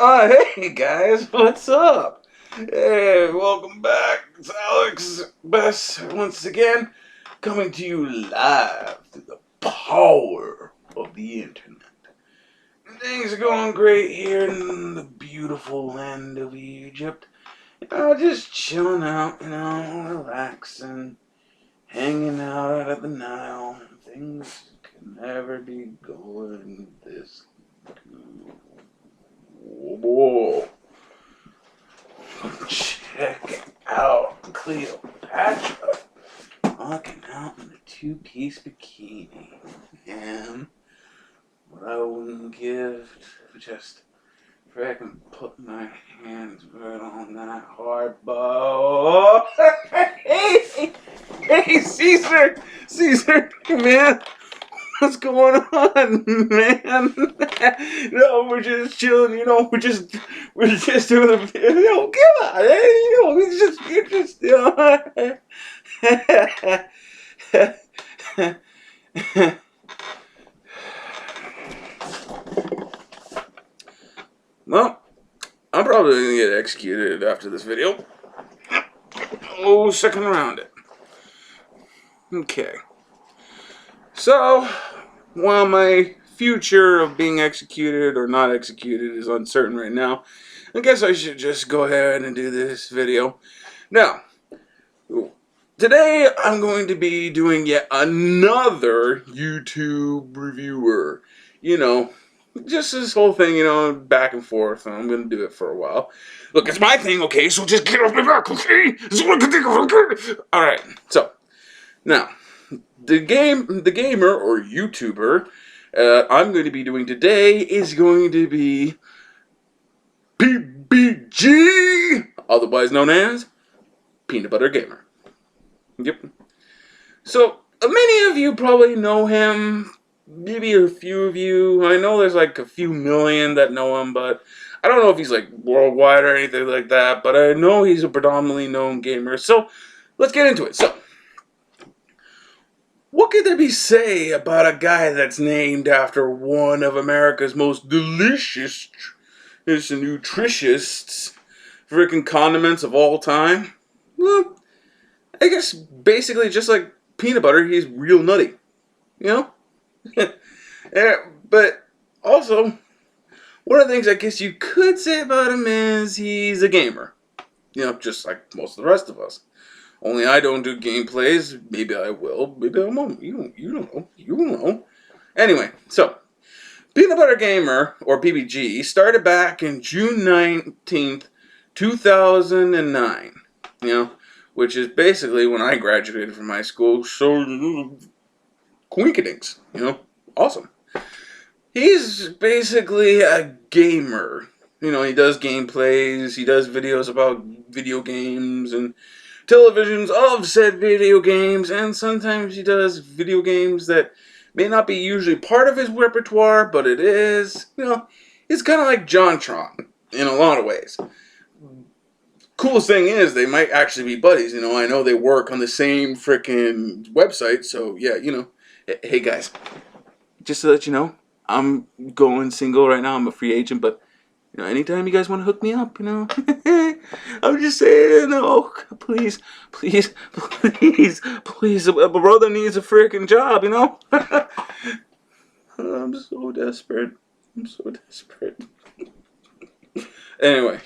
Hey guys, what's up? Hey, welcome back. It's Alex Bess once again, coming to you live through the power of the internet. Things are going great here in the beautiful land of Egypt. Just chilling out, relaxing, hanging out at the Nile. Things can never be going this good. Whoa. Check out Cleopatra walking out in a two-piece bikini. And what I wouldn't give to just frickin' put my hands right on that hard bow. Hey, Caesar! Caesar, man! What's going on, man? No, we're just chilling, we're just doing a video. Come on, you're just, Well, I'm probably gonna get executed after this video. Oh, second around it. Okay. So, while my future of being executed or not executed is uncertain right now, I guess I should just go ahead and do this video. Now, today I'm going to be doing yet another YouTube reviewer. Just this whole thing, back and forth, and I'm going to do it for a while. Look, it's my thing, okay, so just get off my back, okay? This is what I can think of, okay? Alright, so, now, the gamer or YouTuber I'm going to be doing today is going to be P.B.G, otherwise known as Peanut Butter Gamer. Yep. So, many of you probably know him, maybe a few of you. I know there's like a few million that know him, but I don't know if he's like worldwide or anything like that, but I know he's a predominantly known gamer. So, let's get into it. So, what could there be say about a guy that's named after one of America's most delicious and nutritious freaking condiments of all time? Well, I guess basically just like peanut butter, he's real nutty. Yeah, but also, one of the things I guess you could say about him is he's a gamer. Just like most of the rest of us. Only I don't do gameplays. Maybe I will. Maybe I won't. You don't know. You don't know. Anyway, so Peanut Butter Gamer, or P.B.G, started back in June 19th, 2009. Which is basically when I graduated from high school. So, quinkadinks. Awesome. He's basically a gamer. He does gameplays. He does videos about video games and televisions of said video games, and sometimes he does video games that may not be usually part of his repertoire, but it is. It's kind of like Jontron in a lot of ways. Coolest thing is they might actually be buddies. I know they work on the same freaking website, so yeah, Hey guys, just to let you know, I'm going single right now. I'm a free agent, but anytime you guys want to hook me up, I'm just saying, please, a brother needs a freaking job, I'm so desperate. Anyway,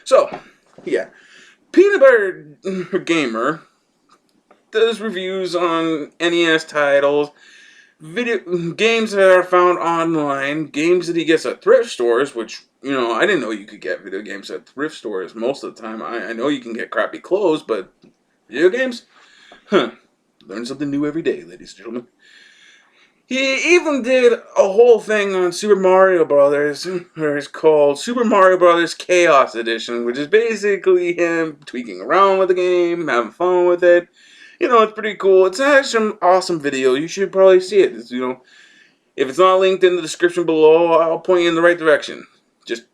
so, yeah, Peanut Butter Gamer does reviews on NES titles, video games that are found online, games that he gets at thrift stores, which, I didn't know you could get video games at thrift stores most of the time. I know you can get crappy clothes, but video games? Learn something new every day, ladies and gentlemen. He even did a whole thing on Super Mario Brothers, or it's called Super Mario Brothers Chaos Edition, which is basically him tweaking around with the game, having fun with it. It's pretty cool. It's actually an awesome video. You should probably see it. If it's not linked in the description below, I'll point you in the right direction. Just,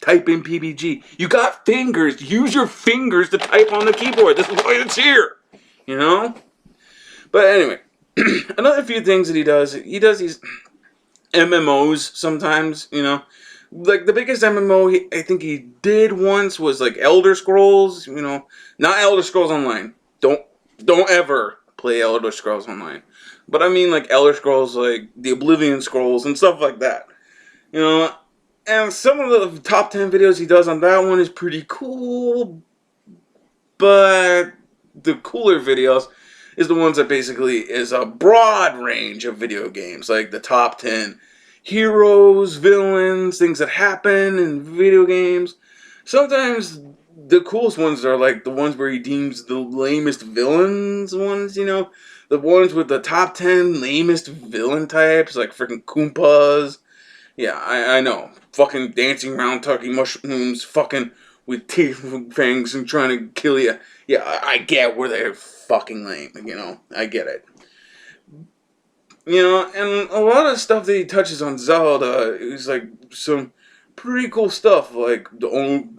type in P.B.G. You got fingers. Use your fingers to type on the keyboard. This is why it's here. But anyway, another few things that he does these MMOs sometimes, Like, the biggest MMO I think he did once was, like, Elder Scrolls, you know. Not Elder Scrolls Online. Don't ever play Elder Scrolls Online. But I mean, like, Elder Scrolls, like, the Oblivion Scrolls and stuff like that. You know, and some of the top 10 videos he does on that one is pretty cool, but the cooler videos is the ones that basically is a broad range of video games, like the top 10 heroes, villains, things that happen in video games. Sometimes the coolest ones are like the ones where he deems the lamest villains ones, you know? The ones with the top 10 lamest villain types, like freaking Koopas. Yeah, I know. Fucking dancing around, talking mushrooms, fucking with teeth and fangs and trying to kill you. Yeah, I get where they're fucking lame, you know? I get it. You know, and a lot of stuff that he touches on Zelda is like some pretty cool stuff, like the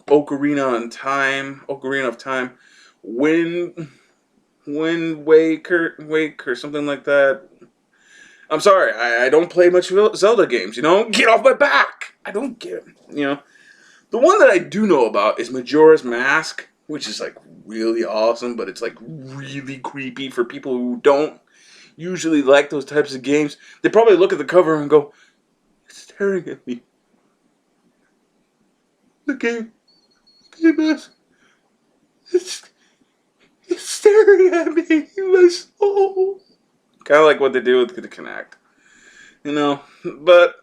Ocarina of Time, Wind Waker, something like that. I'm sorry, I don't play much Zelda games, you know? Get off my back! I don't get it, you know? The one that I do know about is Majora's Mask, which is like really awesome, but it's like really creepy for people who don't usually like those types of games. They probably look at the cover and go, "It's staring at me. The game, PBS, it's staring at me in my soul." Kind of like what they do with the Kinect, you know? But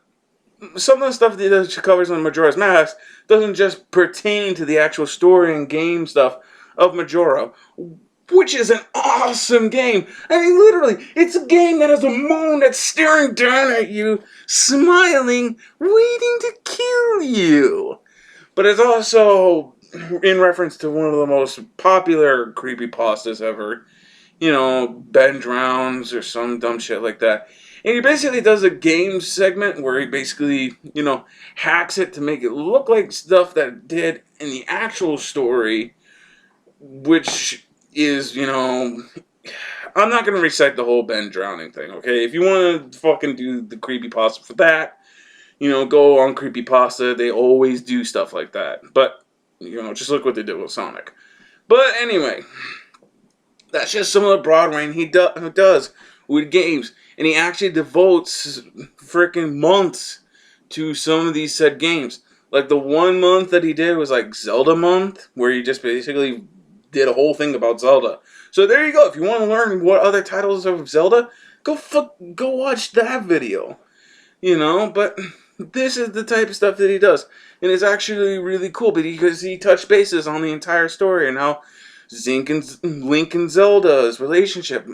some of the stuff that she covers on Majora's Mask doesn't just pertain to the actual story and game stuff of Majora, which is an awesome game. I mean, literally, it's a game that has a moon that's staring down at you, smiling, waiting to kill you. But it's also in reference to one of the most popular creepypastas ever. You know, Ben Drowns or some dumb shit like that. And he basically does a game segment where he basically, you know, hacks it to make it look like stuff that it did in the actual story, which is, you know, I'm not going to recite the whole Ben drowning thing, okay? If you want to fucking do the creepypasta for that, you know, go on creepypasta. They always do stuff like that. But, you know, just look what they did with Sonic. But anyway, that's just some of the broad range he does with games. And he actually devotes freaking months to some of these said games. Like the 1 month that he did was like Zelda month, where he just basically did a whole thing about Zelda. So there you go. If you want to learn what other titles of Zelda, go watch that video. You know, but this is the type of stuff that he does. And it's actually really cool because he touched bases on the entire story and how Link and Zelda's relationship,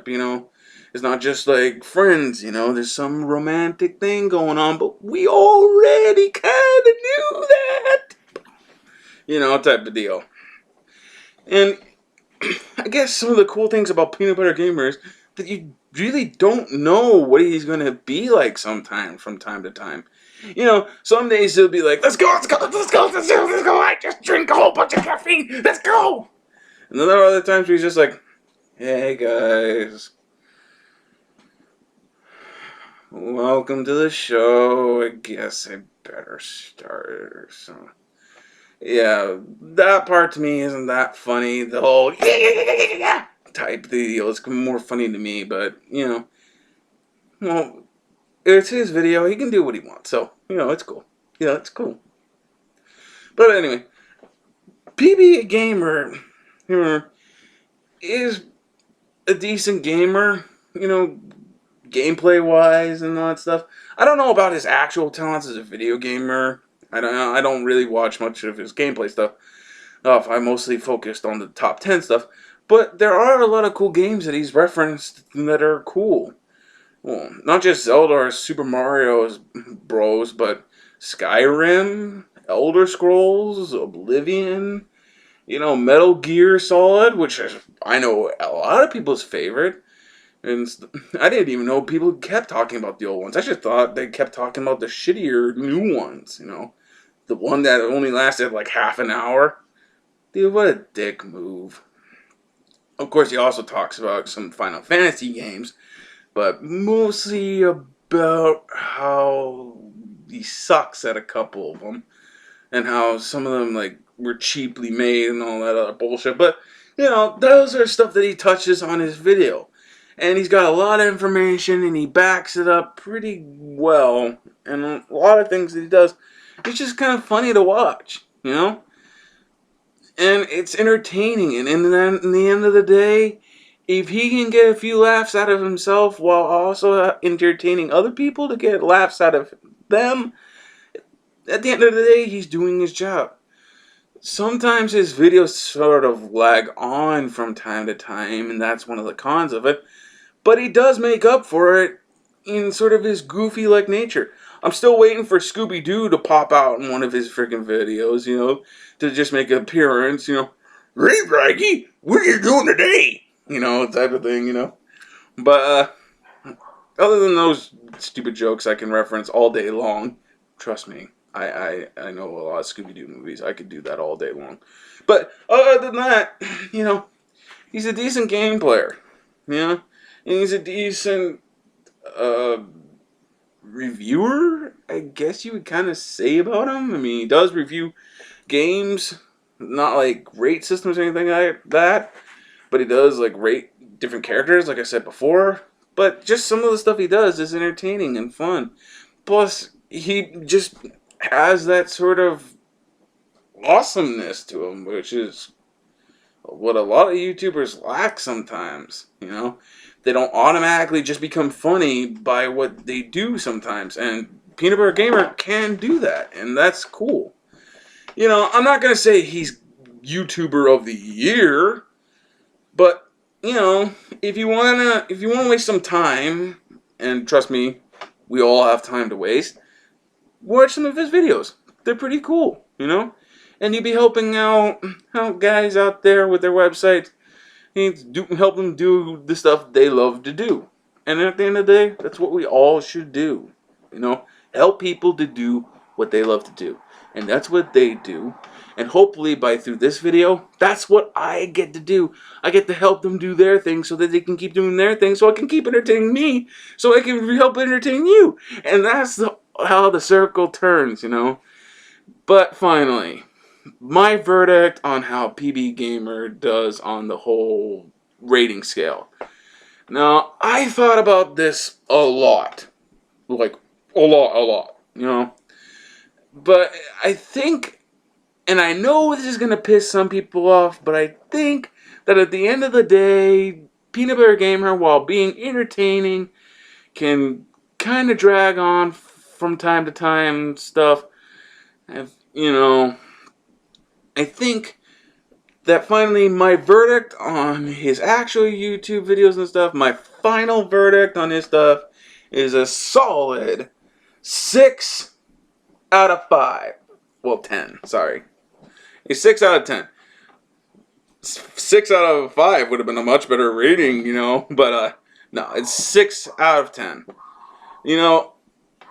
you know, is not just like friends, you know, there's some romantic thing going on, but we already kind of knew that, you know, type of deal. And I guess some of the cool things about Peanut Butter Gamer is that you really don't know what he's going to be like from time to time. You know, some days he'll be like, let's go, I just drink a whole bunch of caffeine, let's go. And then there are other times where he's just like, hey guys, welcome to the show. I guess I better start. So, yeah, that part to me isn't that funny. The whole type deal is more funny to me, but, you know, well, it's his video. He can do what he wants. So, you know, it's cool. Yeah, it's cool. But anyway, P.B.G Gamer, you know, is a decent gamer, you know, gameplay wise and all that stuff. I don't know about his actual talents as a video gamer. I don't really watch much of his gameplay stuff. I mostly focused on the top 10 stuff. But there are a lot of cool games that he's referenced that are cool. Well, not just Zelda or Super Mario's Bros, but Skyrim, Elder Scrolls, Oblivion, you know, Metal Gear Solid, which is, I know, a lot of people's favorite. And I didn't even know people kept talking about the old ones. I just thought they kept talking about the shittier new ones, you know. The one that only lasted like half an hour. Dude, what a dick move. Of course, he also talks about some Final Fantasy games, but mostly about how he sucks at a couple of them, and how some of them like were cheaply made and all that other bullshit. But you know, those are stuff that he touches on his video, and he's got a lot of information and he backs it up pretty well. And a lot of things that he does, it's just kind of funny to watch, you know. And it's entertaining, and in the end of the day, if he can get a few laughs out of himself while also entertaining other people to get laughs out of them, at the end of the day, he's doing his job. Sometimes his videos sort of lag on from time to time, and that's one of the cons of it. But he does make up for it in sort of his goofy-like nature. I'm still waiting for Scooby-Doo to pop out in one of his freaking videos, you know, to just make an appearance, you know. Hey, Raggy, what are you doing today? You know, type of thing, you know. But, other than those stupid jokes I can reference all day long, trust me, I know a lot of Scooby-Doo movies. I could do that all day long. But, other than that, you know, he's a decent game player, you know. And he's a decent, reviewer, I guess you would kind of say about him. I mean, he does review games, not like rate systems or anything like that, but he does like rate different characters, like I said before. But just some of the stuff he does is entertaining and fun. Plus, he just has that sort of awesomeness to him, which is what a lot of YouTubers lack sometimes, you know. They don't automatically just become funny by what they do sometimes. And Peanut Butter Gamer can do that. And that's cool. You know, I'm not going to say he's YouTuber of the year. But, you know, if you want to waste some time, and trust me, we all have time to waste, watch some of his videos. They're pretty cool, you know. And you'd be helping out guys out there with their websites. Help them do the stuff they love to do. And at the end of the day, that's what we all should do. You know, help people to do what they love to do. And that's what they do. And hopefully through this video, that's what I get to do. I get to help them do their thing so that they can keep doing their thing, so I can keep entertaining me, so I can help entertain you. And that's how the circle turns, you know. But finally, my verdict on how P.B.G Gamer does on the whole rating scale. Now, I thought about this a lot. Like, a lot, you know. But I think, and I know this is going to piss some people off, but I think that at the end of the day, Peanut Butter Gamer, while being entertaining, can kind of drag on from time to time stuff. You know, I think that finally my verdict on his actual YouTube videos and stuff, my final verdict on his stuff is a solid 6 out of 5. Well, 10, sorry. A 6 out of 10. 6 out of 5 would have been a much better rating, you know, but no, it's 6 out of 10. You know,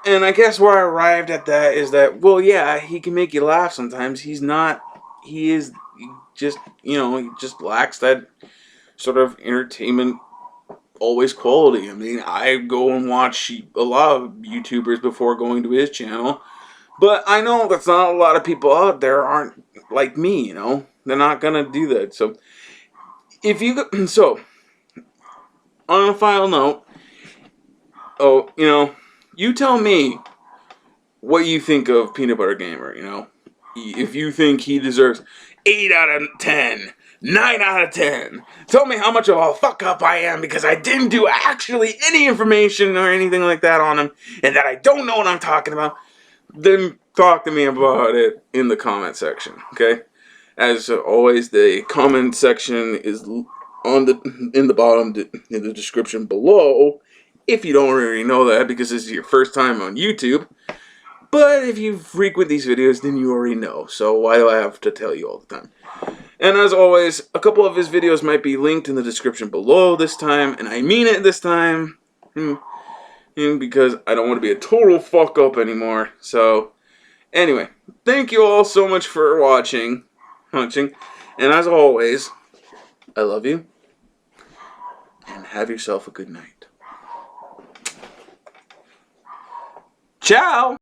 and I guess where I arrived at that is that, well, yeah, he can make you laugh sometimes. He is just, you know, he just lacks that sort of entertainment always quality. I mean, I go and watch a lot of YouTubers before going to his channel, but I know that's not a lot of people out there aren't like me, you know. They're not gonna do that. So, on a final note, you know, you tell me what you think of Peanut Butter Gamer, you know. If you think he deserves 8 out of 10, 9 out of 10, tell me how much of a fuck up I am because I didn't do actually any information or anything like that on him, and that I don't know what I'm talking about. Then talk to me about it in the comment section, okay? As always, the comment section is in the bottom in the description below. If you don't already know that because this is your first time on YouTube. But if you frequent these videos, then you already know. So why do I have to tell you all the time? And as always, a couple of his videos might be linked in the description below this time. And I mean it this time. Because I don't want to be a total fuck up anymore. So, anyway. Thank you all so much for watching. And as always, I love you. And have yourself a good night. Ciao!